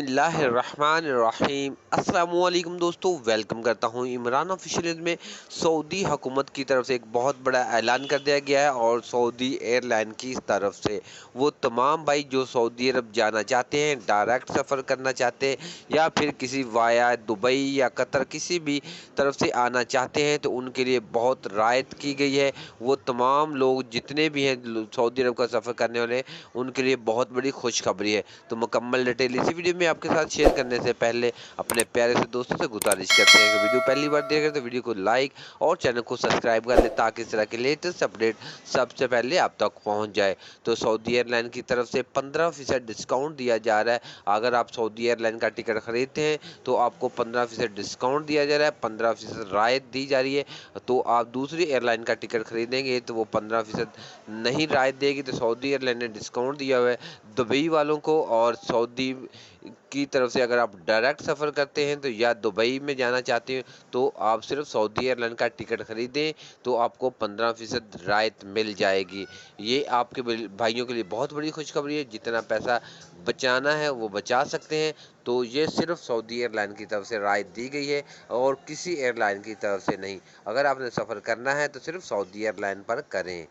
बिस्मिल्लाहिर्रहमानिर्रहीम। अस्सलामुअलैकुम दोस्तों, वेलकम करता हूं इमरान ऑफिशियल में। सऊदी हुकूमत की तरफ से एक बहुत बड़ा ऐलान कर दिया गया है और सऊदी एयरलाइन की तरफ से वो तमाम भाई जो सऊदी अरब जाना चाहते हैं, डायरेक्ट सफ़र करना चाहते हैं या फिर किसी वाया दुबई या कतर किसी भी तरफ से आना चाहते हैं, तो उनके लिए बहुत राहत की गई है। वो तमाम लोग जितने भी हैं सऊदी अरब का सफ़र करने वाले, उनके लिए बहुत बड़ी खुशखबरी है। तो मुकम्मल डिटेल इसी वीडियो में आपके साथ शेयर करने से पहले अपने प्यारे से दोस्तों से गुजारिश करते हैं कि वीडियो पहली बार देख रहे हैं तो वीडियो को लाइक और चैनल को सब्सक्राइब कर ले, ताकि इस तरह के लेटेस्ट अपडेट सबसे पहले आप तक पहुंच जाए। तो सऊदी एयरलाइन की तरफ से 15% डिस्काउंट दिया जा रहा है। अगर आप सऊदी एयरलाइन का टिकट खरीदते हैं तो आपको 15% डिस्काउंट दिया जा रहा है, 15% राहत दी जा रही है। तो आप दूसरी एयरलाइन का टिकट खरीदेंगे तो वो 15% नहीं राहत देगी। तो सऊदी एयरलाइन ने डिस्काउंट दिया हुआ है दुबई वालों को, और सऊदी की तरफ से अगर आप डायरेक्ट सफ़र करते हैं तो या दुबई में जाना चाहते हैं तो आप सिर्फ सऊदी एयरलाइन का टिकट खरीदें तो आपको 15% राहत मिल जाएगी। ये आपके भाइयों के लिए बहुत बड़ी खुशखबरी है। जितना पैसा बचाना है वो बचा सकते हैं। तो ये सिर्फ सऊदी एयरलाइन की तरफ से राहत दी गई है और किसी एयरलाइन की तरफ से नहीं। अगर आपने सफ़र करना है तो सिर्फ सऊदी एयरलाइन पर करें।